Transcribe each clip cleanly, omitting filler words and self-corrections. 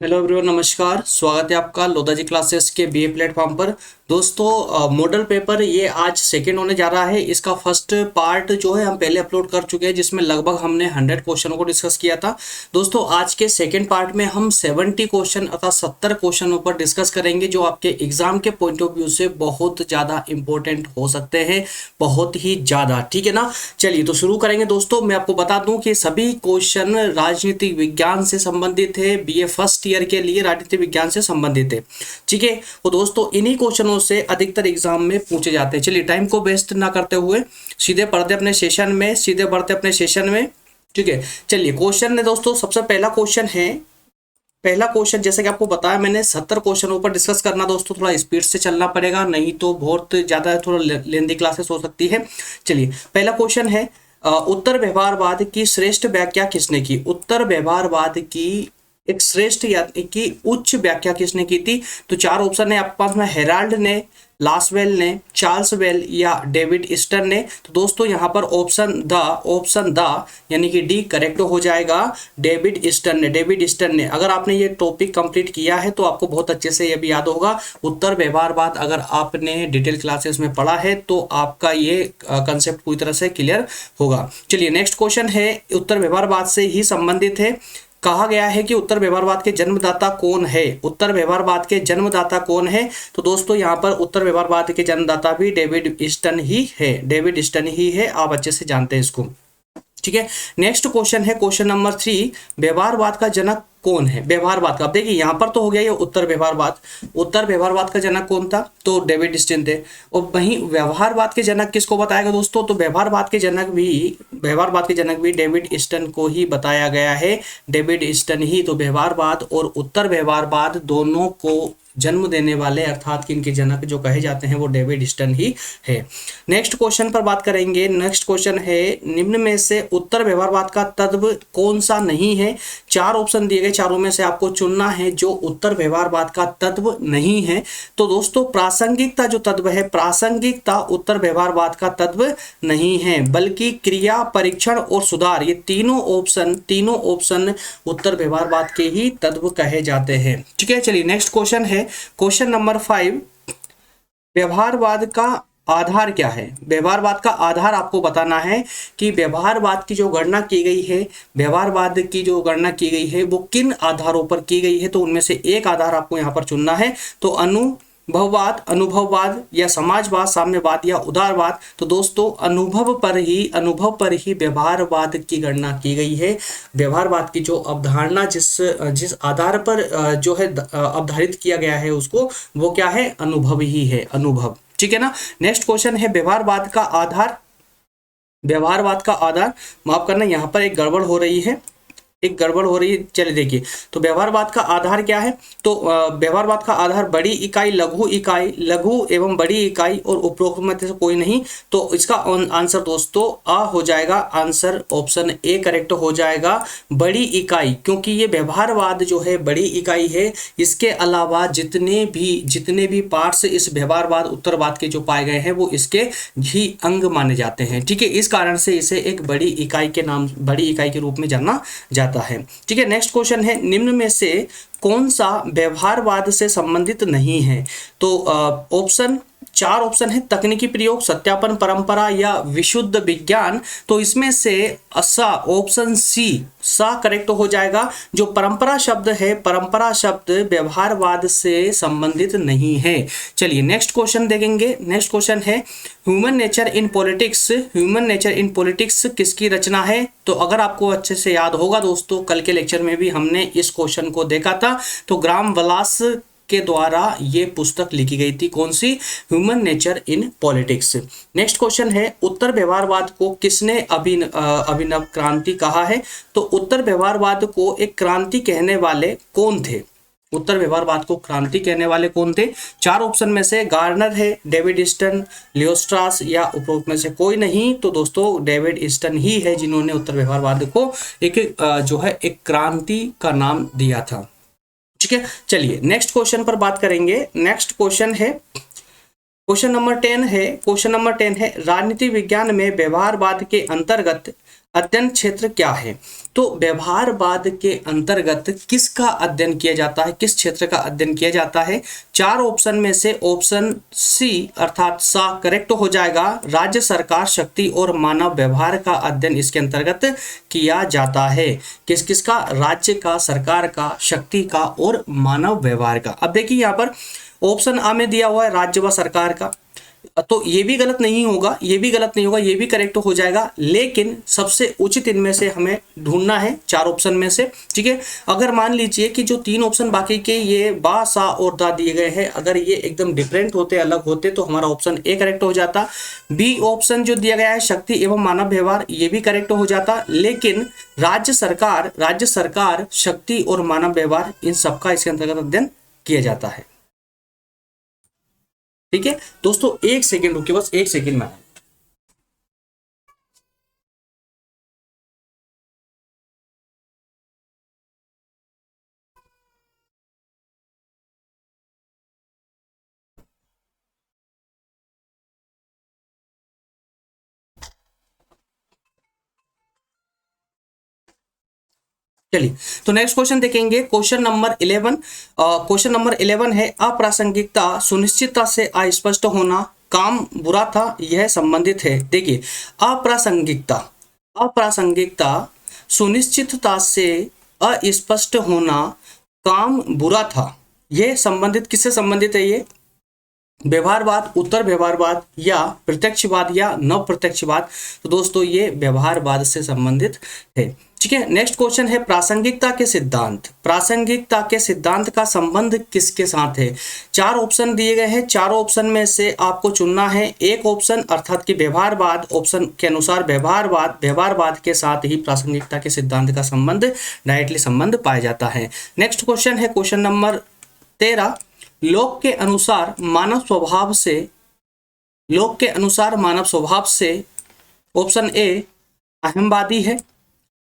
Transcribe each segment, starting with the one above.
Hello everyone, नमस्कार। स्वागत है आपका लोधा जी क्लासेस के बीए प्लेटफॉर्म पर। दोस्तों, मॉडल पेपर ये आज सेकंड होने जा रहा है। इसका फर्स्ट पार्ट जो है हम पहले अपलोड कर चुके हैं, जिसमें लगभग हमने 100 क्वेश्चनों को डिस्कस किया था। दोस्तों, आज के सेकंड पार्ट में हम 70 क्वेश्चन अर्थात 70 क्वेश्चनों पर डिस्कस करेंगे, जो आपके एग्जाम के पॉइंट ऑफ व्यू से बहुत ज़्यादा इंपॉर्टेंट हो सकते हैं, बहुत ही ज़्यादा। ठीक है ना। चलिए तो शुरू करेंगे। दोस्तों, मैं आपको बता दूं कि सभी क्वेश्चन राजनीतिक विज्ञान से संबंधित है, बीए फर्स्ट ईयर के लिए राजनीतिक विज्ञान से संबंधित है। ठीक है। तो दोस्तों, इन्हीं क्वेश्चनों से अधिकतर एग्जाम में पूछे जाते हैं। चलिए, टाइम को वेस्ट ना करते हुए सीधे पढ़ते अपने सेशन में। ठीक है। चलिए, क्वेश्चन है दोस्तों। सबसे पहला क्वेश्चन जैसे कि आपको बताया मैंने, 70 क्वेश्चनों पर डिस्कस करना। दोस्तों, थोड़ा स्पीड से चलना पड़ेगा, नहीं तो बहुत ज़्यादा थोड़ा लेंदी क्लासेस हो सकती है। चलिए, पहला क्वेश्चन है, उत्तर व्यवहारवाद की श्रेष्ठ व्याख्या किसने की? उत्तर व्यवहारवाद की एक श्रेष्ठ यानी कि उच्च व्याख्या किसने की थी? तो चार ऑप्शन है आपके पास में, हेराल्ड ने, लासवेल ने, चार्ल्स वेल या डेविड ईस्टन ने। तो दोस्तों, यहाँ पर ऑप्शन द यानी कि डी करेक्ट हो जाएगा। डेविड ईस्टन ने। अगर आपने ये टॉपिक कंप्लीट किया है तो आपको बहुत अच्छे से ये भी याद होगा। उत्तर व्यवहारवाद अगर आपने डिटेल क्लासेस में पढ़ा है तो आपका ये कंसेप्ट पूरी तरह से क्लियर होगा। चलिए, नेक्स्ट क्वेश्चन है, उत्तर व्यवहारवाद से ही संबंधित है। कहा गया है कि उत्तर व्यवहारवाद के जन्मदाता कौन है? उत्तर व्यवहारवाद के जन्मदाता कौन है? तो दोस्तों, यहाँ पर उत्तर व्यवहारवाद के जन्मदाता भी डेविड ईस्टन ही है। आप अच्छे से जानते हैं इसको। ठीक है। नेक्स्ट क्वेश्चन है, क्वेश्चन नंबर 3, व्यवहारवाद का जनक कौन है? व्यवहारवाद का, अब देखिए यहाँ पर तो हो गया ये उत्तर व्यवहारवाद का जनक कौन था? तो डेविड ईस्टन थे। और वहीं व्यवहारवाद के जनक किसको बताएगा दोस्तों? तो व्यवहारवाद के जनक भी डेविड ईस्टन को ही बताया गया है। डेविड ईस्टन ही। तो व्यवहारवाद और उत्तर व्यवहारवाद दोनों को जन्म देने वाले अर्थात कि इनके जनक जो कहे जाते हैं वो डेविड ईस्टन ही है। नेक्स्ट क्वेश्चन पर बात करेंगे। नेक्स्ट क्वेश्चन है, निम्न में से उत्तर व्यवहारवाद का तत्व कौन सा नहीं है? चार ऑप्शन दिए गए, चारों में से आपको चुनना है जो उत्तर व्यवहारवाद का तत्व नहीं है। तो दोस्तों, प्रासंगिकता जो तत्व है, प्रासंगिकता उत्तर व्यवहारवाद का तत्व नहीं है, बल्कि क्रिया, परीक्षण और सुधार, ये तीनों ऑप्शन उत्तर व्यवहारवाद के ही तत्व कहे जाते हैं। ठीक है। चलिए, नेक्स्ट क्वेश्चन है, क्वेश्चन नंबर 5, व्यवहारवाद का आधार क्या है? व्यवहारवाद का आधार आपको बताना है कि व्यवहारवाद की जो गणना की गई है वो किन आधारों पर की गई है। तो उनमें से एक आधार आपको यहाँ पर चुनना है। तो अनुभववाद या समाजवाद, साम्यवाद या उदारवाद। तो दोस्तों, अनुभव पर ही व्यवहारवाद की गणना की गई है। व्यवहारवाद की जो अवधारणा जिस आधार पर जो है अवधारित किया गया है उसको, वो क्या है? अनुभव ही है, अनुभव। ठीक है ना। नेक्स्ट क्वेश्चन है, व्यवहारवाद का आधार, माफ करना, यहाँ पर एक गड़बड़ हो रही है। चलिए देखिए, तो व्यवहारवाद का आधार क्या है? तो व्यवहारवाद का आधार बड़ी इकाई, लघु एवं बड़ी इकाई और उपरोक्त में से कोई नहीं। तो इसका आंसर दोस्तों आ हो जाएगा। आंसर ऑप्शन ए करेक्ट हो जाएगा, बड़ी इकाई, क्योंकि ये व्यवहारवाद जो है बड़ी इकाई है। इसके अलावा जितने भी पार्ट्स इस व्यवहारवाद उत्तरवाद के जो पाए गए हैं वो इसके ही अंग माने जाते हैं। ठीक है। इस कारण से इसे एक बड़ी इकाई के रूप में जाना जाता है। ठीक है। नेक्स्ट क्वेश्चन है, निम्न में से कौन सा व्यवहारवाद से संबंधित नहीं है? तो चार ऑप्शन है, तकनीकी प्रयोग, सत्यापन, परंपरा या विशुद्ध विज्ञान। तो इसमें से ऑप्शन सी करेक्ट हो जाएगा। जो परंपरा शब्द व्यवहारवाद से संबंधित नहीं है। चलिए, नेक्स्ट क्वेश्चन देखेंगे। नेक्स्ट क्वेश्चन है, ह्यूमन नेचर इन पॉलिटिक्स किसकी रचना है? तो अगर आपको अच्छे से याद होगा दोस्तों, कल के लेक्चर में भी हमने इस क्वेश्चन को देखा था। तो ग्राम वलास के द्वारा ये पुस्तक लिखी गई थी। कौन सी? Human nature in politics. Next question है, उत्तर व्यवहारवाद को किसने अभिनव क्रांति कहा है? तो उत्तर व्यवहारवाद को एक क्रांति कहने वाले कौन थे? चार ऑप्शन में से गार्नर है, डेविड ईस्टन, लियोस्ट्रास या उपरोक्त में से कोई नहीं। तो दोस्तों, डेविड ईस्टन ही है जिन्होंने उत्तर व्यवहारवाद को एक क्रांति का नाम दिया था। ठीक है। चलिए, नेक्स्ट क्वेश्चन पर बात करेंगे। नेक्स्ट क्वेश्चन है, क्वेश्चन नंबर 10 है राजनीति विज्ञान में व्यवहारवाद के अंतर्गत अध्ययन क्षेत्र क्या है। तो व्यवहारवाद के अंतर्गत किसका अध्ययन किया जाता है, किस क्षेत्र का अध्ययन किया जाता है। चार ऑप्शन में से ऑप्शन सी अर्थात सा करेक्ट हो जाएगा। राज्य सरकार शक्ति और मानव व्यवहार का अध्ययन इसके अंतर्गत किया जाता है। किस किस का, राज्य का, सरकार का, शक्ति का और मानव व्यवहार का। अब देखिए यहाँ पर ऑप्शन आ में दिया हुआ है राज्य व सरकार का, तो ये भी गलत नहीं होगा, ये भी गलत नहीं होगा, ये भी करेक्ट हो जाएगा। लेकिन सबसे उचित इनमें से हमें ढूंढना है चार ऑप्शन में से, ठीक है। अगर मान लीजिए कि जो तीन ऑप्शन बाकी के ये बा, सा और दा दिए गए हैं, अगर ये एकदम डिफरेंट होते, अलग होते, तो हमारा ऑप्शन ए करेक्ट हो जाता। बी ऑप्शन जो दिया गया है शक्ति एवं मानव व्यवहार, ये भी करेक्ट हो जाता। लेकिन राज्य सरकार शक्ति और मानव व्यवहार इन सबका इसके अंतर्गत अध्ययन किया जाता है। ठीक है दोस्तों, एक सेकेंड रुकिए, बस एक सेकेंड में। चलिए तो नेक्स्ट क्वेश्चन देखेंगे, क्वेश्चन नंबर 11। क्वेश्चन नंबर 11 है अप्रासंगिकता सुनिश्चितता से अस्पष्ट होना, काम बुरा था, यह संबंधित है। देखिए अप्रासंगिकता सुनिश्चितता से अस्पष्ट होना, काम बुरा था, यह संबंधित किससे संबंधित है। ये व्यवहारवाद, उत्तर व्यवहारवाद या प्रत्यक्षवाद या नव प्रत्यक्षवाद। तो दोस्तों ये व्यवहारवाद से संबंधित है। ठीक है, नेक्स्ट क्वेश्चन है प्रासंगिकता के सिद्धांत। प्रासंगिकता के सिद्धांत का संबंध किसके साथ है। चार ऑप्शन दिए गए हैं, चारों ऑप्शन में से आपको चुनना है एक ऑप्शन, अर्थात कि व्यवहारवाद। ऑप्शन के अनुसार व्यवहारवाद के साथ ही प्रासंगिकता के सिद्धांत का संबंध, डायरेक्टली संबंध पाया जाता है। नेक्स्ट क्वेश्चन है क्वेश्चन नंबर 13। लोक के अनुसार मानव स्वभाव से ऑप्शन ए अहंवादी है,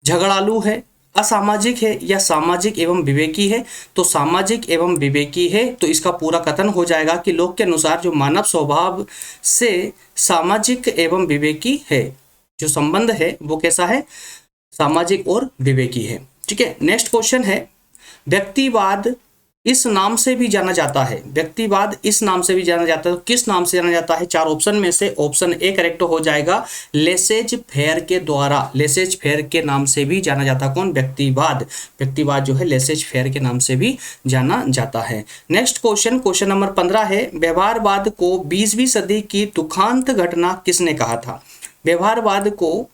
झगड़ालू है, असामाजिक है या सामाजिक एवं विवेकी है। तो सामाजिक एवं विवेकी है, तो इसका पूरा कथन हो जाएगा कि लोक के अनुसार जो मानव स्वभाव से सामाजिक एवं विवेकी है, जो संबंध है वो कैसा है, सामाजिक और विवेकी है। ठीक है, नेक्स्ट क्वेश्चन है व्यक्तिवाद इस नाम से भी जाना जाता है। व्यक्तिवाद इस नाम से भी जाना जाता है, तो किस नाम से जाना जाता है। चार ऑप्शन में से ऑप्शन ए करेक्ट हो जाएगा, लेसेज फेयर के द्वारा। लेसेज फेयर के नाम से भी जाना जाता है कौन, व्यक्तिवाद जो है लेसेज फेयर के नाम से भी जाना जाता है। नेक्स्ट क्वेश्चन नंबर 15 है व्यवहारवाद को 20वीं सदी की दुखांत घटना किसने कहा था। व्यवहारवाद को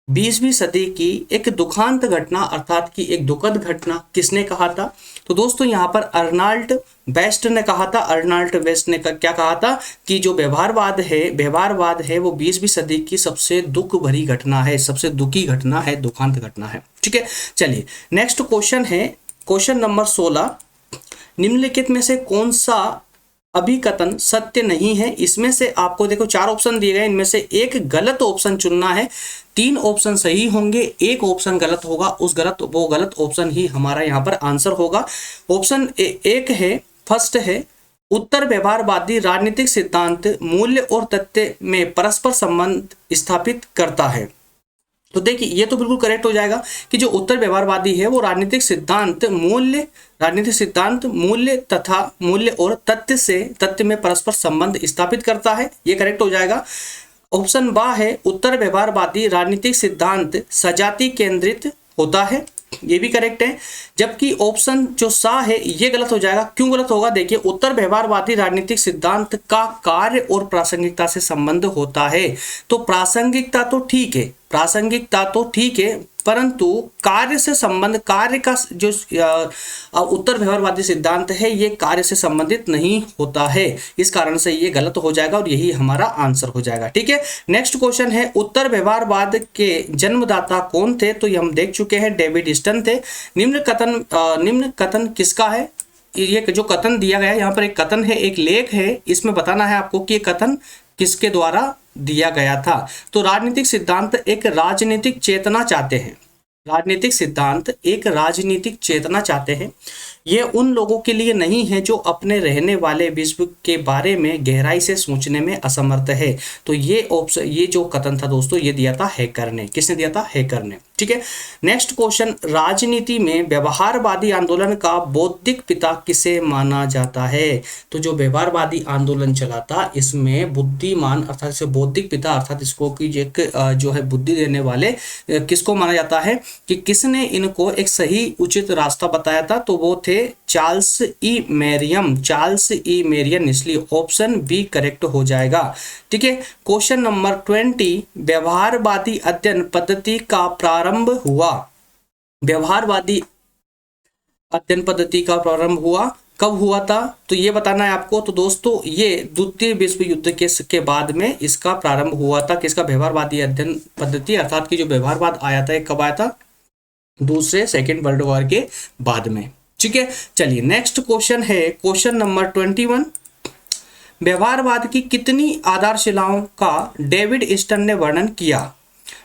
20वीं सदी की एक दुखांत घटना अर्थात कि एक दुखद घटना किसने कहा था। तो दोस्तों यहाँ पर अर्नाल्ड वेस्ट ने कहा था। अर्नाल्ड वेस्ट ने क्या कहा था कि जो व्यवहारवाद है वो 20वीं सदी की सबसे दुख भरी घटना है, सबसे दुखी घटना है, दुखांत घटना है। ठीक है, चलिए नेक्स्ट क्वेश्चन है क्वेश्चन नंबर 16। निम्नलिखित में से कौन सा अभिकथन सत्य नहीं है। इसमें से आपको देखो चार ऑप्शन दिए गए, इनमें से एक गलत ऑप्शन चुनना है। तीन ऑप्शन सही होंगे, एक ऑप्शन गलत होगा, वो गलत ऑप्शन ही हमारा यहाँ पर आंसर होगा। ऑप्शन एक है, फर्स्ट है, उत्तर व्यवहारवादी राजनीतिक सिद्धांत मूल्य और तथ्य में परस्पर संबंध स्थापित करता है। तो देखिए ये तो बिल्कुल करेक्ट हो जाएगा कि जो उत्तर व्यवहारवादी है वो राजनीतिक सिद्धांत मूल्य तथा मूल्य और तथ्य में परस्पर संबंध स्थापित करता है, ये करेक्ट हो जाएगा। ऑप्शन बा है उत्तर व्यवहारवादी राजनीतिक सिद्धांत सजाति केंद्रित होता है, ये भी करेक्ट है। जबकि ऑप्शन जो सा है ये गलत हो जाएगा। क्यों गलत होगा, देखिए उत्तर व्यवहारवादी राजनीतिक सिद्धांत का कार्य और प्रासंगिकता से संबंध होता है। तो प्रासंगिकता तो ठीक है, परंतु कार्य से संबंध, कार्य का जो उत्तर व्यवहारवादी सिद्धांत है ये कार्य से संबंधित नहीं होता है। इस कारण से ये गलत हो जाएगा और यही हमारा आंसर हो जाएगा। ठीक है, नेक्स्ट क्वेश्चन है उत्तर व्यवहारवाद के जन्मदाता कौन थे। तो ये हम देख चुके हैं, डेविड स्टन थे। निम्न कथन किसका है। ये जो कथन दिया गया है यहाँ पर एक कथन है, एक लेख है, इसमें बताना है आपको कि ये कथन किसके द्वारा दिया गया था। तो राजनीतिक सिद्धांत एक राजनीतिक चेतना चाहते हैं। ये उन लोगों के लिए नहीं है जो अपने रहने वाले विश्व के बारे में गहराई से सोचने में असमर्थ है। तो ये ऑप्शन, ये जो कथन था दोस्तों, ये दिया था हैकर ने। किसने दिया था? हैकर ने। ठीक है, नेक्स्ट क्वेश्चन, राजनीति में व्यवहारवादी आंदोलन का बौद्धिक पिता किसे माना जाता है? तो जो व्यवहारवादी आंदोलन चला था, इसमें बुद्धिमान अर्थात इसे बौद्धिक पिता अर्थात इसको की जो है बुद्धि देने वाले किसको माना जाता है कि किसने इनको एक सही उचित रास्ता बताया था? तो वो थे Charles E मेरियम। Charles E Marrion, इसलिए ऑप्शन बी करेक्ट हो जाएगा। ठीक है, क्वेश्चन नंबर 20, व्यवहारवादी अध्ययन पद्धति का प्रारंभ हुआ। व्यवहारवादी अध्ययन पद्धति का प्रारंभ हुआ कब हुआ था? तो ये बताना है आपको। तो दोस्तों ये द्वितीय विश्व युद्ध के बाद में इसका प्रारंभ हुआ था। किसका? व्यवहारवादी अध्ययन पद्धति अर्थात कि जो व्यवहारवाद आया था, कब आया था? दूसरे सेकेंड वर्ल्ड वॉर के बाद में। ठीक है, चलिए नेक्स्ट क्वेश्चन है क्वेश्चन नंबर 21, व्यवहारवाद की कितनी आधारशिलाओं का डेविड ईस्टन ने वर्णन किया?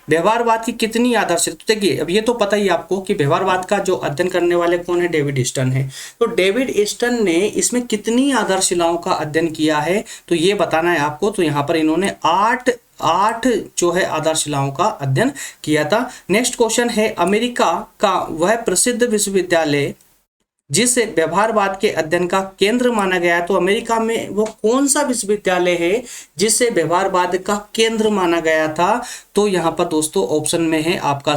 व्यवहारवाद की कितनी आधारशिला? तो देखिए, अब ये तो पता ही आपको कि व्यवहारवाद का जो अध्ययन करने वाले कौन है? डेविड ईस्टन है। तो डेविड ईस्टन ने इसमें कितनी आधारशिलाओं का अध्ययन किया है, तो ये बताना है आपको। तो यहाँ पर इन्होंने आठ जो है आधारशिलाओं का अध्ययन किया था। नेक्स्ट क्वेश्चन है, अमेरिका का वह प्रसिद्ध विश्वविद्यालय जिसे व्यवहारवाद के अध्ययन का केंद्र माना गया है, तो अमेरिका में वो कौन सा विश्वविद्यालय है जिसे व्यवहारवाद का केंद्र माना गया था? तो यहाँ पर दोस्तों ऑप्शन में है आपका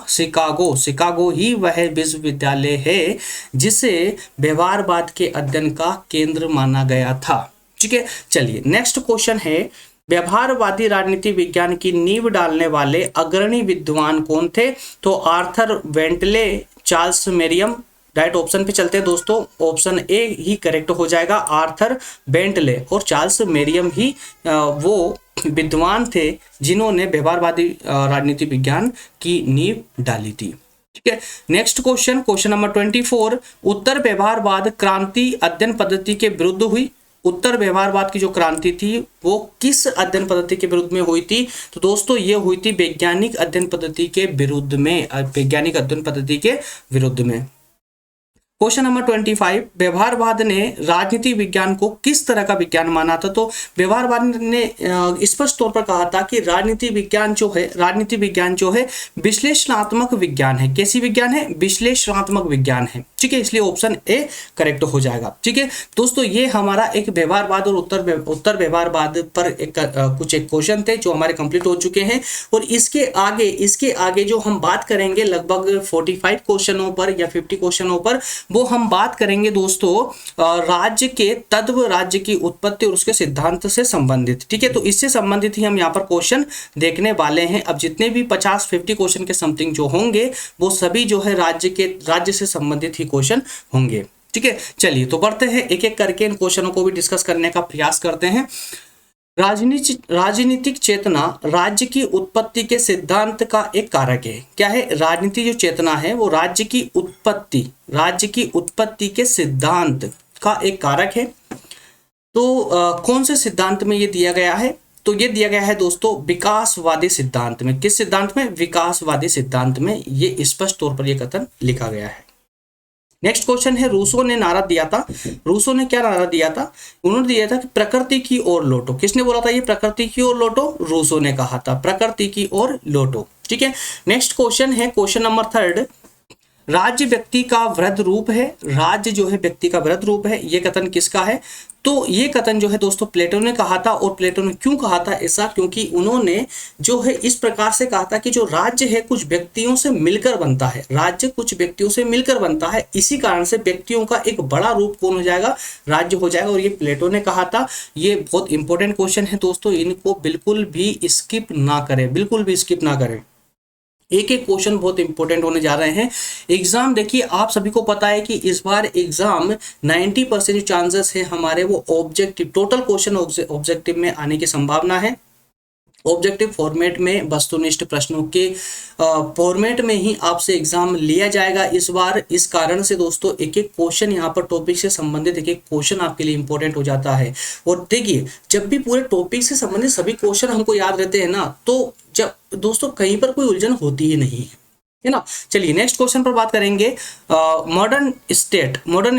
शिकागो। शिकागो ही वह विश्वविद्यालय है जिसे व्यवहारवाद के अध्ययन का केंद्र माना गया था। ठीक है, चलिए नेक्स्ट क्वेश्चन है, व्यवहारवादी राजनीति विज्ञान की नींव डालने वाले अग्रणी विद्वान कौन थे? तो Arthur Bentley, Charles मेरियम। Right option पे चलते हैं दोस्तों, ऑप्शन ए ही करेक्ट हो जाएगा। आर्थर बेंटले और चार्ल्स मेरियम ही वो विद्वान थे जिन्होंने व्यवहारवादी राजनीति विज्ञान की नींव डाली थी। ठीक है, नेक्स्ट क्वेश्चन, क्वेश्चन नंबर 24, उत्तर व्यवहारवाद क्रांति अध्ययन पद्धति के विरुद्ध हुई। उत्तर व्यवहारवाद की जो क्रांति थी वो किस अध्ययन पद्धति के विरुद्ध में हुई थी? तो दोस्तों ये हुई थी वैज्ञानिक अध्ययन पद्धति के विरुद्ध में, वैज्ञानिक अध्ययन पद्धति के विरुद्ध में। क्वेश्चन नंबर 25, व्यवहारवाद ने राजनीति विज्ञान को किस तरह का विज्ञान माना था? तो व्यवहारवाद ने स्पष्ट तौर पर कहा था कि राजनीति विज्ञान जो है विश्लेषणात्मक विज्ञान है। कैसी विज्ञान है? विश्लेषणात्मक विज्ञान है। ठीक है, इसलिए ऑप्शन ए करेक्ट हो जाएगा। ठीक है दोस्तों, ये हमारा एक व्यवहारवाद और उत्तर व्यवहारवाद पर कुछ एक क्वेश्चन थे जो हमारे कंप्लीट हो चुके हैं। और इसके आगे जो हम बात करेंगे लगभग 45 क्वेश्चनों पर या 50 क्वेश्चनों पर, वो हम बात करेंगे दोस्तों राज्य के तत्व, राज्य की उत्पत्ति और उसके सिद्धांत से संबंधित। ठीक है, तो इससे संबंधित ही हम यहाँ पर क्वेश्चन देखने वाले हैं। अब जितने भी 50-50 क्वेश्चन के समथिंग जो होंगे वो सभी जो है राज्य से संबंधित ही क्वेश्चन होंगे। ठीक है, चलिए तो बढ़ते हैं, एक एक करके इन क्वेश्चनों को भी डिस्कस करने का प्रयास करते हैं। राजनीतिक चेतना राज्य की उत्पत्ति के सिद्धांत का एक कारक है। क्या है? राजनीति जो चेतना है वो राज्य की उत्पत्ति के सिद्धांत का एक कारक है। तो कौन से सिद्धांत में ये दिया गया है? तो ये दिया गया है दोस्तों विकासवादी सिद्धांत में। किस सिद्धांत में? विकासवादी सिद्धांत में ये स्पष्ट तौर पर यह कथन लिखा गया है। नेक्स्ट क्वेश्चन है, रूसो ने नारा दिया था। रूसो ने क्या नारा दिया था? उन्होंने दिया था कि प्रकृति की ओर लौटो। किसने बोला था ये प्रकृति की ओर लौटो? रूसो ने कहा था प्रकृति की ओर लौटो। ठीक है, नेक्स्ट क्वेश्चन है क्वेश्चन नंबर 3, राज्य व्यक्ति का वृहद रूप है। राज्य जो है व्यक्ति का वृहद रूप है, ये कथन किसका है? तो ये कथन जो है दोस्तों प्लेटो ने कहा था। और प्लेटो ने क्यों कहा था ऐसा? क्योंकि उन्होंने जो है इस प्रकार से कहा था कि जो राज्य है कुछ व्यक्तियों से मिलकर बनता है। राज्य कुछ व्यक्तियों से मिलकर बनता है, इसी कारण से व्यक्तियों का एक बड़ा रूप कौन हो जाएगा? राज्य हो जाएगा। और ये प्लेटो ने कहा था। ये बहुत इंपॉर्टेंट क्वेश्चन है दोस्तों, इनको बिल्कुल भी स्किप ना करें, बिल्कुल भी स्किप ना करें। एक एक क्वेश्चन बहुत इंपॉर्टेंट होने जा रहे हैं। एग्जाम देखिए, आप सभी को पता है कि इस बार एग्जाम 90% जो चांसेस है हमारे वो ऑब्जेक्टिव, टोटल क्वेश्चन ऑब्जेक्टिव में आने की संभावना है। ऑब्जेक्टिव फॉर्मेट में, वस्तुनिष्ठ प्रश्नों के फॉर्मेट में ही आपसे एग्जाम लिया जाएगा इस बार। इस कारण से दोस्तों एक एक क्वेश्चन यहाँ पर टॉपिक से संबंधित एक एक क्वेश्चन आपके लिए इंपॉर्टेंट हो जाता है। और देखिए, जब भी पूरे टॉपिक से संबंधित सभी क्वेश्चन हमको याद रहते हैं ना, तो जब दोस्तों कहीं पर कोई उलझन होती ही नहीं है। है ना। चलिए नेक्स्ट क्वेश्चन पर बात करेंगे। मॉडर्न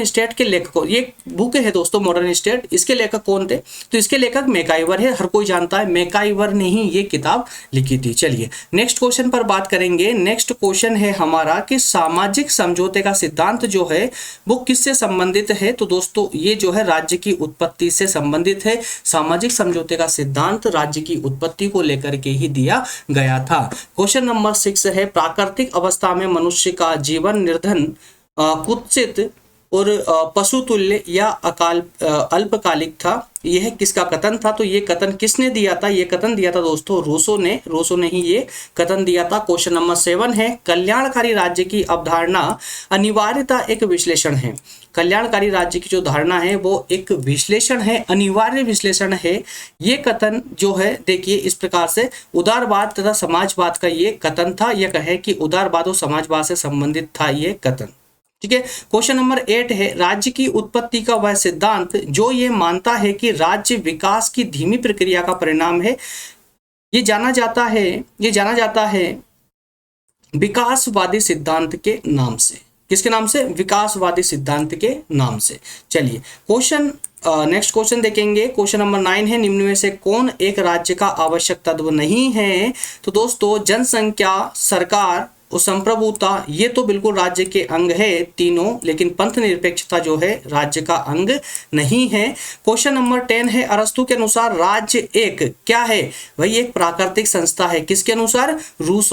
स्टेट के लेखक, ये बुक है दोस्तों मॉडर्न स्टेट, इसके लेखक कौन थे? तो इसके लेखक मैकाइवर है, हर कोई जानता है मैकाइवर ने ही ये किताब लिखी थी। चलिए नेक्स्ट क्वेश्चन पर बात करेंगे। नेक्स्ट क्वेश्चन है हमारा कि सामाजिक समझौते का सिद्धांत जो है वो किससे संबंधित है? तो दोस्तों ये जो है राज्य की उत्पत्ति से संबंधित है। सामाजिक समझौते का सिद्धांत राज्य की उत्पत्ति को लेकर के ही दिया गया था। क्वेश्चन नंबर 6 है, प्राकृतिक अवस्था में मनुष्य का जीवन निर्धन, कुत्सित और पशुतुल्य या अल्पकालिक था। यह किसका कथन था? तो ये कथन किसने दिया था? ये कथन दिया था दोस्तों रूसो ने ही ये कथन दिया था। क्वेश्चन नंबर 7 है, कल्याणकारी राज्य की अवधारणा अनिवार्यता एक विश्लेषण है। कल्याणकारी राज्य की जो धारणा है वो एक विश्लेषण है, अनिवार्य विश्लेषण है। ये कथन जो है देखिए इस प्रकार से उदारवाद तथा समाजवाद का ये कथन था। यह कहे कि उदारवाद और समाजवाद से संबंधित था ये कथन। ठीक है। क्वेश्चन नंबर 8 है, राज्य की उत्पत्ति का वह सिद्धांत जो ये मानता है कि राज्य विकास की धीमी प्रक्रिया का परिणाम है, ये जाना जाता है विकासवादी सिद्धांत के नाम से। किसके नाम से? विकासवादी सिद्धांत के नाम से। चलिए नेक्स्ट क्वेश्चन देखेंगे। क्वेश्चन नंबर 9 है, निम्न में से कौन एक राज्य का आवश्यक तत्व नहीं है? तो दोस्तों जनसंख्या, सरकार और संप्रभुता ये तो बिल्कुल राज्य के अंग है तीनों, लेकिन पंथ निरपेक्षता जो है राज्य का अंग नहीं है। क्वेश्चन नंबर 10 है, अरस्तु के अनुसार राज्य एक क्या है? वही एक प्राकृतिक संस्था है। किसके अनुसार?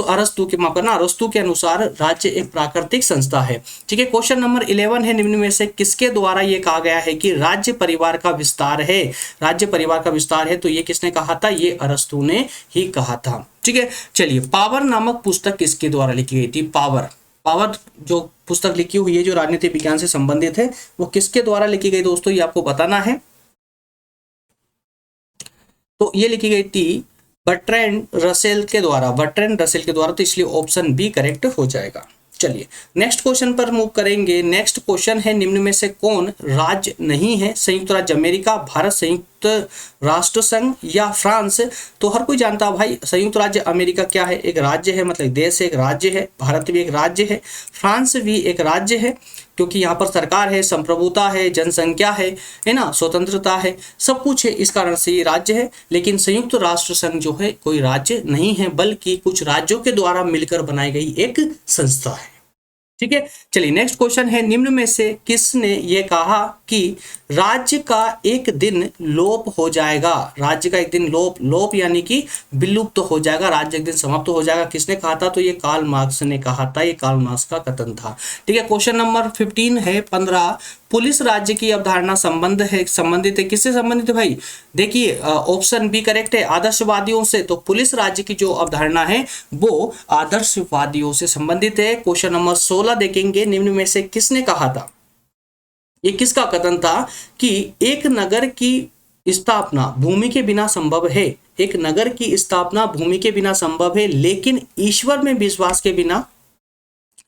अरस्तु के अनुसार राज्य एक प्राकृतिक संस्था है। ठीक है। क्वेश्चन नंबर 11 है, निम्न में से किसके द्वारा ये कहा गया है कि राज्य परिवार का विस्तार है? राज्य परिवार का विस्तार है, तो ये किसने कहा था? ये अरस्तु ने ही कहा था। ठीक है। चलिए पावर नामक पुस्तक किसके द्वारा लिखी गई थी? पावर जो पुस्तक लिखी हुई है जो राजनीति विज्ञान से संबंधित है वो किसके द्वारा लिखी गई दोस्तों? ये आपको बताना है। तो ये लिखी गई थी बर्ट्रैंड रसेल के द्वारा, तो इसलिए ऑप्शन बी करेक्ट हो जाएगा। चलिए नेक्स्ट क्वेश्चन पर मूव करेंगे। नेक्स्ट क्वेश्चन है, निम्न में से कौन राज्य नहीं है? संयुक्त राज्य अमेरिका, भारत, संयुक्त राष्ट्र संघ या फ्रांस? तो हर कोई जानता है भाई संयुक्त राज्य अमेरिका क्या है? एक राज्य है, मतलब देश है, एक राज्य है। भारत भी एक राज्य है, फ्रांस भी एक राज्य है, क्योंकि यहाँ पर सरकार है, संप्रभुता है, जनसंख्या है ना, स्वतंत्रता है, सब कुछ है, इस कारण से ये राज्य है। लेकिन संयुक्त राष्ट्र संघ जो है कोई राज्य नहीं है, बल्कि कुछ राज्यों के द्वारा मिलकर बनाई गई एक संस्था है। ठीक है। चलिए नेक्स्ट क्वेश्चन है, निम्न में से किसने ये कहा कि राज्य का एक दिन लोप हो जाएगा? राज्य का एक दिन लोप यानी कि विलुप्त हो जाएगा, राज्य एक दिन समाप्त हो जाएगा। किसने कहा था? तो ये कार्ल मार्क्स ने कहा था, ये कार्ल मार्क्स का कथन था। ठीक है। क्वेश्चन नंबर 15 पुलिस राज्य की अवधारणा संबंधित है। किससे संबंधित है भाई? देखिए ऑप्शन बी करेक्ट है, आदर्शवादियों से। तो पुलिस राज्य की जो अवधारणा है वो आदर्शवादियों से संबंधित है। क्वेश्चन नंबर 16 देखेंगे, निम्न में से किसने कहा था? ये किसका कथन था कि एक नगर की स्थापना भूमि के बिना संभव है? एक नगर की स्थापना भूमि के बिना संभव है, लेकिन ईश्वर में विश्वास के बिना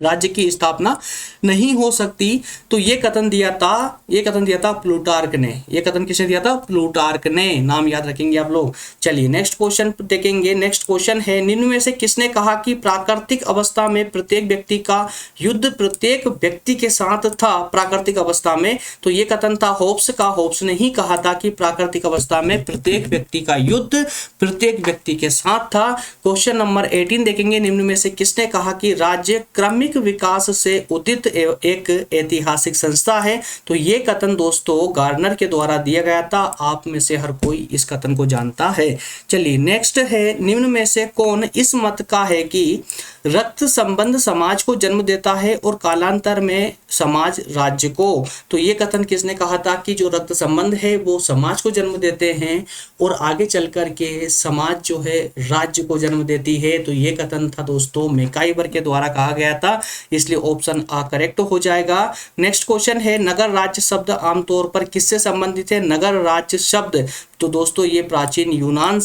राज्य की स्थापना नहीं हो सकती। तो ये कथन दिया था प्लूटार्क ने। ये कथन किसने दिया था? प्लूटार्क ने। नाम याद रखेंगे आप लोग। चलिए नेक्स्ट क्वेश्चन देखेंगे। नेक्स्ट क्वेश्चन है, निम्न में से किसने कहा कि प्राकृतिक अवस्था में प्रत्येक व्यक्ति का युद्ध प्रत्येक व्यक्ति के साथ था? प्राकृतिक अवस्था में, तो ये कथन था होब्स का। होब्स ने ही कहा था कि प्राकृतिक अवस्था में प्रत्येक व्यक्ति का युद्ध प्रत्येक व्यक्ति के साथ था। क्वेश्चन नंबर 18 देखेंगे, निम्न में से किसने कहा कि राज्य क्रमिक विकास से उदित एक ऐतिहासिक संस्था है? तो ये कथन दोस्तों गार्नर के द्वारा दिया गया था। आप में से हर कोई इस कथन को जानता है। चलिए नेक्स्ट है, निम्न में से कौन इस मत का है कि रक्त संबंध समाज को जन्म देता है और कालांतर में समाज राज्य को? तो ये कथन किसने कहा था कि जो रक्त संबंध है वो समाज को जन्म देते हैं और आगे चल कर के समाज जो है राज्य को जन्म देती है? तो ये कथन था दोस्तों मैकाइवर के द्वारा कहा गया था, इसलिए ऑप्शन आ करेक्ट हो जाएगा। नेक्स्ट क्वेश्चन है, नगर राज्य शब्द आमतौर पर किससे संबंधित है? नगर राज्य शब्द, तो दोस्तों ये प्राचीन यूनान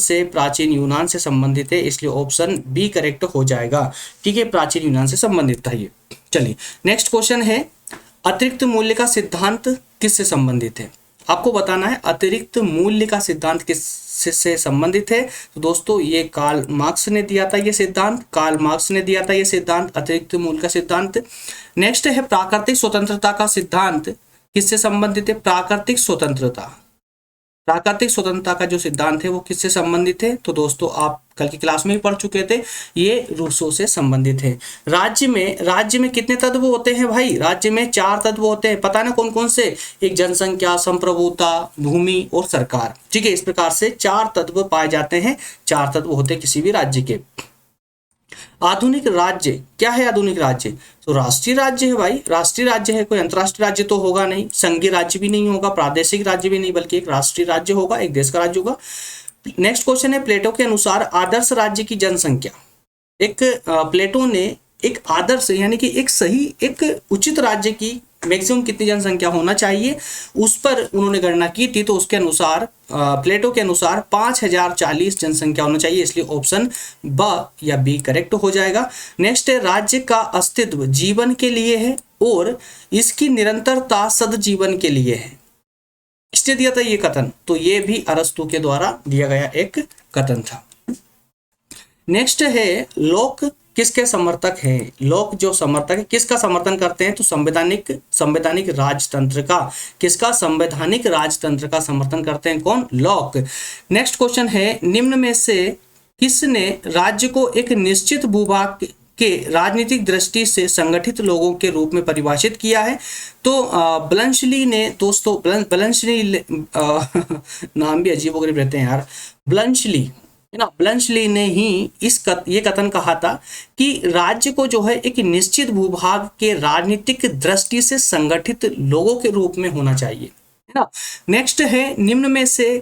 से संबंधित है, इसलिए ऑप्शन बी करेक्ट हो जाएगा। ठीक है, प्राचीन यूनान से संबंधित था ये। चलिए नेक्स्ट क्वेश्चन है, अतिरिक्त मूल्य का सिद्धांत किससे संबंधित है? आपको बताना है अतिरिक्त मूल्य का सिद्धांत किससे से संबंधित है? तो दोस्तों ये कार्ल मार्क्स ने दिया था ये सिद्धांत, कार्ल मार्क्स ने दिया था ये सिद्धांत, अतिरिक्त मूल्य का सिद्धांत। नेक्स्ट है प्राकृतिक स्वतंत्रता का सिद्धांत किससे संबंधित है? प्राकृतिक स्वतंत्रता, प्राकृतिक स्वतंत्रता का जो सिद्धांत है वो किससे संबंधित है? तो दोस्तों आप कल की क्लास में ही पढ़ चुके थे, ये रूसो से संबंधित है। राज्य में कितने तत्व होते हैं भाई? राज्य में 4 तत्व होते हैं, पता ना कौन कौन से? एक जनसंख्या, संप्रभुता, भूमि और सरकार। ठीक है, इस प्रकार से 4 तत्व पाए जाते हैं, 4 तत्व होते हैं किसी भी राज्य के। आधुनिक राज्य क्या है? आधुनिक राज्य तो राष्ट्रीय राज्य है भाई, राष्ट्रीय राज्य है, कोई अंतरराष्ट्रीय राज्य तो होगा नहीं, संघीय राज्य भी नहीं होगा, प्रादेशिक राज्य भी नहीं, बल्कि एक राष्ट्रीय राज्य होगा, एक देश का राज्य होगा। नेक्स्ट क्वेश्चन है, प्लेटो के अनुसार आदर्श राज्य की जनसंख्या। एक प्लेटो ने एक आदर्श यानी कि एक सही, एक उचित राज्य की मैक्सिमम कितनी जनसंख्या होना चाहिए उस पर उन्होंने गणना की थी। तो उसके अनुसार प्लेटो के अनुसार 5040 जनसंख्या होना चाहिए, इसलिए ऑप्शन ब या बी करेक्ट हो जाएगा। नेक्स्ट है, राज्य का अस्तित्व जीवन के लिए है और इसकी निरंतरता सदजीवन के लिए है, किसने दिया था ये कथन? तो ये भी अरस्तु के द्वारा दिया गया एक कथन था। नेक्स्ट है, लोक किसके समर्थक हैं? लोक जो समर्थक है किसका समर्थन करते हैं? तो संवैधानिक राजतंत्र का। किसका? संवैधानिक राजतंत्र का समर्थन करते हैं कौन? लोक। नेक्स्ट क्वेश्चन है, निम्न में से किसने राज्य को एक निश्चित भूभाग के राजनीतिक दृष्टि से संगठित लोगों के रूप में परिभाषित किया है? तो ब्लंशली ने दोस्तों, ब्लंशली नाम भी अजीब वगैरह रहते हैं यार, ब्लंशली है ना, ब्लंशली ने ही ये कथन कहा था कि राज्य को जो है एक निश्चित भूभाग के राजनीतिक दृष्टि से संगठित लोगों के रूप में होना चाहिए, है ना। नेक्स्ट है, निम्न में से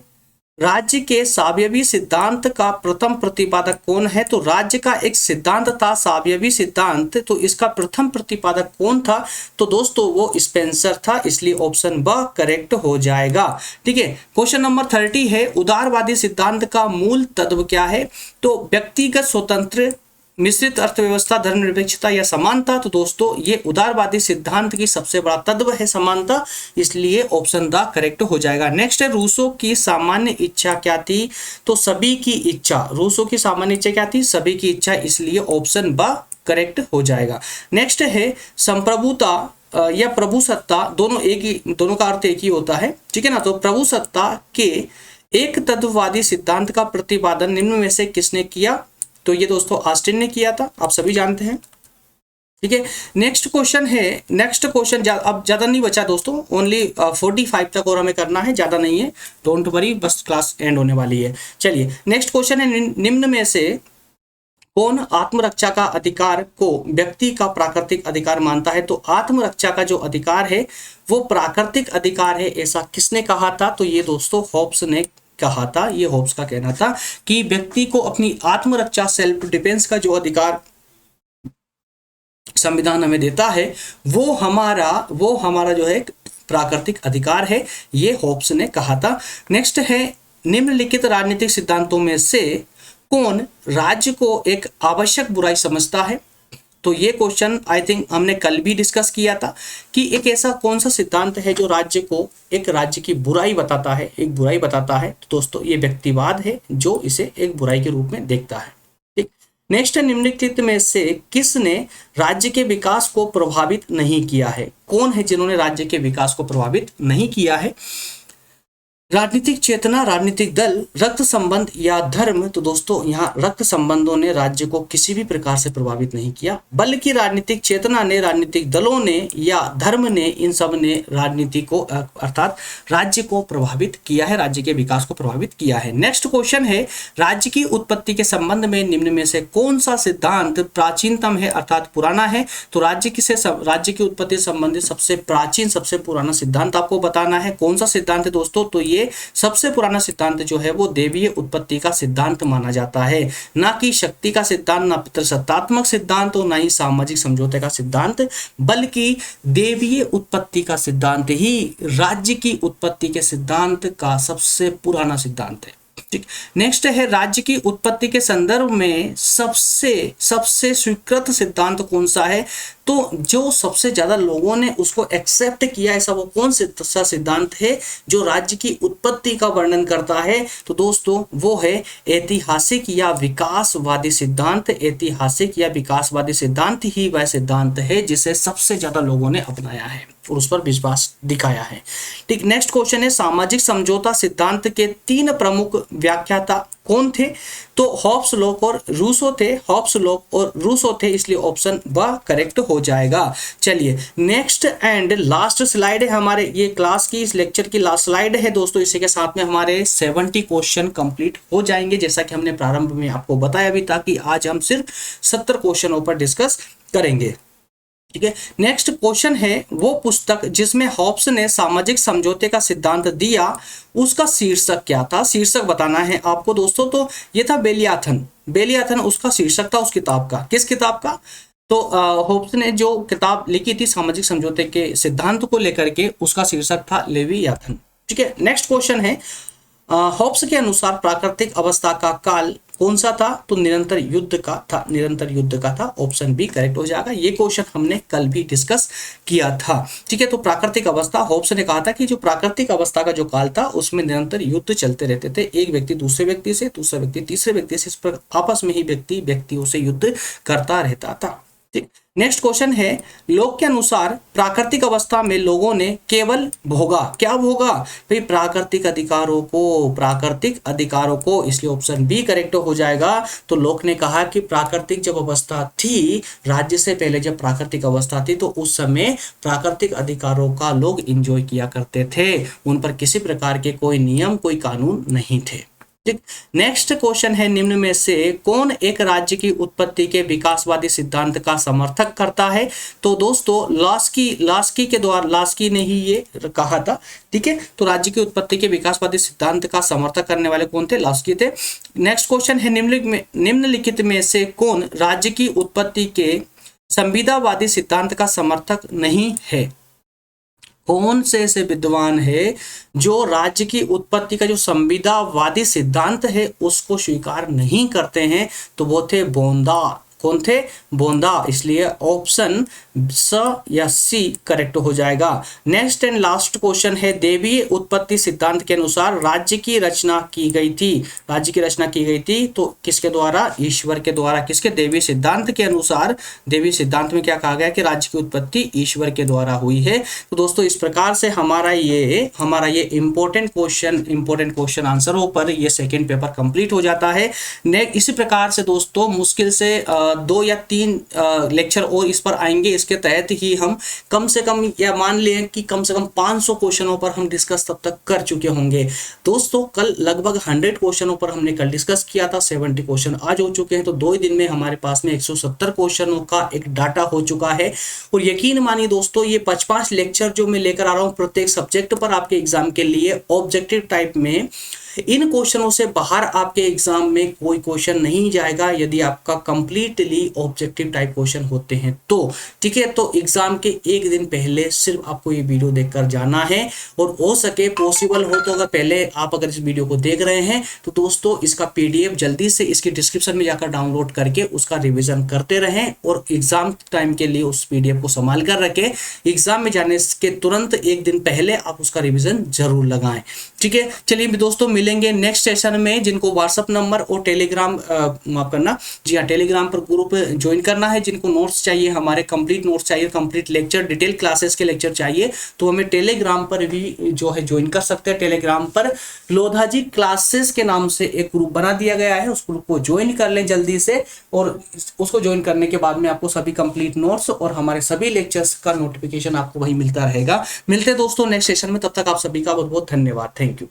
राज्य के सावयवी सिद्धांत का प्रथम प्रतिपादक कौन है? तो राज्य का एक सिद्धांत था सावयवी सिद्धांत, तो इसका प्रथम प्रतिपादक कौन था? तो दोस्तों वो स्पेंसर था, इसलिए ऑप्शन ब करेक्ट हो जाएगा। ठीक है, क्वेश्चन नंबर 30 है, उदारवादी सिद्धांत का मूल तत्व क्या है? तो व्यक्तिगत स्वतंत्र, मिश्रित अर्थव्यवस्था, धर्मनिरपेक्षता या समानता। तो दोस्तों ये उदारवादी सिद्धांत की सबसे बड़ा तत्व है समानता, इसलिए ऑप्शन द करेक्ट हो जाएगा। नेक्स्ट है, रूसो की सामान्य इच्छा क्या थी? तो सभी की इच्छा। रूसो की सामान्य इच्छा क्या थी? सभी की इच्छा, इसलिए ऑप्शन ब करेक्ट हो जाएगा। नेक्स्ट है, संप्रभुता या प्रभुसत्ता, दोनों का अर्थ एक ही होता है, ठीक है ना। तो प्रभुसत्ता के एक तत्ववादी सिद्धांत का प्रतिपादन निम्न में से किसने किया? तो ये दोस्तों ऑस्टिन ने किया था, आप सभी जानते हैं। ठीक है, नेक्स्ट क्वेश्चन है, नेक्स्ट क्वेश्चन अब ज्यादा नहीं बचा दोस्तों, ओनली 45 तक और हमें करना है, ज्यादा नहीं है, डोंट वरी, बस क्लास एंड होने वाली है। चलिए नेक्स्ट क्वेश्चन है, निम्न में से कौन आत्मरक्षा का अधिकार को व्यक्ति का प्राकृतिक अधिकार मानता है? तो आत्मरक्षा का जो अधिकार है वो प्राकृतिक अधिकार है, ऐसा किसने कहा था? तो ये दोस्तों होब्स ने कहा था। ये होब्स का कहना था कि व्यक्ति को अपनी आत्मरक्षा, सेल्फ डिफेंस का जो अधिकार संविधान हमें देता है वो हमारा जो है प्राकृतिक अधिकार है, ये होब्स ने कहा था। नेक्स्ट है, निम्नलिखित राजनीतिक सिद्धांतों में से कौन राज्य को एक आवश्यक बुराई समझता है? तो ये क्वेश्चन आई थिंक हमने कल भी डिस्कस किया था कि एक ऐसा कौन सा सिद्धांत है जो राज्य को, एक राज्य की बुराई बताता है, एक बुराई बताता है। तो दोस्तों ये व्यक्तिवाद है जो इसे एक बुराई के रूप में देखता है। ठीक, नेक्स्ट है, निम्नलिखित में से किसने राज्य के विकास को प्रभावित नहीं किया है? कौन है जिन्होंने राज्य के विकास को प्रभावित नहीं किया है? राजनीतिक चेतना, राजनीतिक दल, रक्त संबंध या धर्म। तो दोस्तों यहाँ रक्त संबंधों ने राज्य को किसी भी प्रकार से प्रभावित नहीं किया, बल्कि राजनीतिक चेतना ने, राजनीतिक दलों ने या धर्म ने, इन सब ने राजनीति को अर्थात राज्य को प्रभावित किया है, राज्य के विकास को प्रभावित किया है। नेक्स्ट क्वेश्चन है, राज्य की उत्पत्ति के संबंध में निम्न में से कौन सा सिद्धांत प्राचीनतम है अर्थात पुराना है? तो राज्य की उत्पत्ति से संबंधित सबसे प्राचीन, सबसे पुराना सिद्धांत आपको बताना है। कौन सा सिद्धांत है दोस्तों? तो ये सबसे पुराना सिद्धांत जो है वो देवीय उत्पत्ति का सिद्धांत माना जाता है, ना कि शक्ति का सिद्धांत, ना पितृसत्तात्मक सिद्धांत और ना ही सामाजिक समझौते का सिद्धांत, बल्कि देवीय उत्पत्ति का सिद्धांत ही राज्य की उत्पत्ति के सिद्धांत का सबसे पुराना सिद्धांत है। ठीक, नेक्स्ट है, राज्य की उत्पत्ति के संदर्भ में सबसे स्वीकृत सिद्धांत कौन सा है? तो जो सबसे ज्यादा लोगों ने उसको एक्सेप्ट किया, ऐसा वो कौन सा सिद्धांत है जो राज्य की उत्पत्ति का वर्णन करता है? तो दोस्तों वो है ऐतिहासिक या विकासवादी सिद्धांत। ऐतिहासिक या विकासवादी सिद्धांत ही वह सिद्धांत है जिसे सबसे ज्यादा लोगों ने अपनाया है और उस पर विश्वास दिखाया है। ठीक, नेक्स्ट क्वेश्चन है सामाजिक समझौता सिद्धांत के 3 प्रमुख व्याख्याता कौन थे? तो हॉब्स, लॉक और रूसो थे। हॉब्स, लॉक और रूसो थे, इसलिए ऑप्शन ब करेक्ट हो जाएगा। चलिए नेक्स्ट एंड लास्ट स्लाइड है हमारे ये क्लास की, इस लेक्चर की लास्ट स्लाइड है दोस्तों। इसी के साथ में हमारे 70 क्वेश्चन कंप्लीट हो जाएंगे, जैसा कि हमने प्रारंभ में आपको बताया भी था कि आज हम सिर्फ 70 क्वेश्चनों पर डिस्कस करेंगे। ठीक है, नेक्स्ट क्वेश्चन है वो पुस्तक जिसमें हॉब्स ने सामाजिक समझौते का सिद्धांत दिया, उसका शीर्षक क्या था? शीर्षक बताना है आपको दोस्तों। तो ये था बेलियाथन। बेलियाथन उसका शीर्षक था उस किताब का। किस किताब का? तो हॉब्स ने जो किताब लिखी थी सामाजिक समझौते के सिद्धांत को लेकर के, उसका शीर्षक था लेवियाथन। ठीक है, नेक्स्ट क्वेश्चन है हॉब्स के अनुसार प्राकृतिक अवस्था का काल कौन सा था? तो निरंतर युद्ध का था। निरंतर युद्ध का था, ऑप्शन बी करेक्ट हो जाएगा। ये क्वेश्चन हमने कल भी डिस्कस किया था। ठीक है, तो प्राकृतिक अवस्था, हॉब्स ने कहा था कि जो प्राकृतिक अवस्था का जो काल था उसमें निरंतर युद्ध चलते रहते थे। एक व्यक्ति दूसरे व्यक्ति से, दूसरा व्यक्ति तीसरे व्यक्ति से, इस पर आपस में ही व्यक्तियों से युद्ध करता रहता था। ठीक, नेक्स्ट क्वेश्चन है लोक के अनुसार प्राकृतिक अवस्था में लोगों ने केवल भोगा, क्या भोगा भाई? प्राकृतिक अधिकारों को, प्राकृतिक अधिकारों को, इसलिए ऑप्शन बी करेक्ट हो जाएगा। तो लोक ने कहा कि प्राकृतिक जब अवस्था थी, राज्य से पहले जब प्राकृतिक अवस्था थी, तो उस समय प्राकृतिक अधिकारों का लोग एंजॉय किया करते थे, उन पर किसी प्रकार के कोई नियम, कोई कानून नहीं थे। ठीक, नेक्स्ट क्वेश्चन है निम्न में से कौन एक राज्य की उत्पत्ति के विकासवादी सिद्धांत का समर्थक करता है? तो दोस्तों लास्की के द्वारा, लास्की ने ही ये कहा था। ठीक है, तो राज्य की उत्पत्ति के विकासवादी सिद्धांत का समर्थक करने वाले कौन थे? लास्की थे। नेक्स्ट क्वेश्चन है निम्नलिखित में से कौन राज्य की उत्पत्ति के संविदावादी सिद्धांत का समर्थक नहीं है? कौन से ऐसे विद्वान है जो राज्य की उत्पत्ति का जो संविदावादी सिद्धांत है उसको स्वीकार नहीं करते हैं? तो वो थे बोंदा। कौन थे? बोंदा, इसलिए ऑप्शन स या सी करेक्ट हो जाएगा। नेक्स्ट एंड लास्ट क्वेश्चन है देवीय उत्पत्ति सिद्धांत के अनुसार राज्य की रचना की गई थी। राज्य की रचना की गई थी तो किसके द्वारा? ईश्वर के द्वारा। किसके? देवी सिद्धांत के अनुसार, देवी सिद्धांत में क्या कहा गया कि राज्य की उत्पत्ति ईश्वर के द्वारा हुई है। तो दोस्तों इस प्रकार से हमारा ये इंपॉर्टेंट क्वेश्चन आंसरों पर ये सेकेंड पेपर कंप्लीट हो जाता है। इसी प्रकार से दोस्तों मुश्किल से 2 या 3 लेक्चर और इस पर आएंगे। इसके तहत ही हम कम से कम, या मान लें कि कम से कम 500 क्वेश्चनों पर हम डिस्कस तब तक कर चुके होंगे। दोस्तों कल लगभग 100 क्वेश्चनों पर हमने कल डिस्कस किया था, 70 क्वेश्चन आज हो चुके हैं। तो 2 ही दिन में हमारे पास में 170 क्वेश्चनों का एक डाटा हो चुका है। और यकीन मानिए दोस्तों ये 5-5 लेक्चर जो मैं लेकर आ रहा हूँ प्रत्येक सब्जेक्ट पर आपके एग्जाम के लिए ऑब्जेक्टिव टाइप में, इन क्वेश्चनों से बाहर आपके एग्जाम में कोई क्वेश्चन नहीं जाएगा यदि आपका कंप्लीटली ऑब्जेक्टिव टाइप क्वेश्चन होते हैं तो। ठीक है, तो एग्जाम के एक दिन पहले सिर्फ आपको ये वीडियो देखकर जाना है, और हो सके पॉसिबल हो तो अगर इस वीडियो को देख रहे हैं तो दोस्तों इसका पीडीएफ जल्दी से इसकी डिस्क्रिप्शन में जाकर डाउनलोड करके उसका रिविजन करते रहें, और एग्जाम टाइम के लिए उस पीडीएफ को संभाल कर रखें। एग्जाम में जाने के तुरंत एक दिन पहले आप उसका रिविजन जरूर लगाएं। ठीक है, चलिए दोस्तों मिलेंगे नेक्स्ट सेशन में। जिनको व्हाट्सएप नंबर और टेलीग्राम माफ करना, जी हाँ, टेलीग्राम पर ग्रुप ज्वाइन करना है, जिनको नोट्स चाहिए, हमारे कंप्लीट नोट्स चाहिए, कंप्लीट लेक्चर, डिटेल क्लासेस के लेक्चर चाहिए, तो हमें टेलीग्राम पर भी जो है ज्वाइन कर सकते हैं। टेलीग्राम पर लोधाजी क्लासेस के नाम से एक ग्रुप बना दिया गया है, उस ग्रुप को ज्वाइन कर लें जल्दी से, और उसको ज्वाइन करने के बाद में आपको सभी कंप्लीट नोट्स और हमारे सभी लेक्चर्स का नोटिफिकेशन आपको वही मिलता रहेगा। मिलते हैं दोस्तों नेक्स्ट सेशन में, तब तक आप सभी का बहुत बहुत धन्यवाद। Thank you.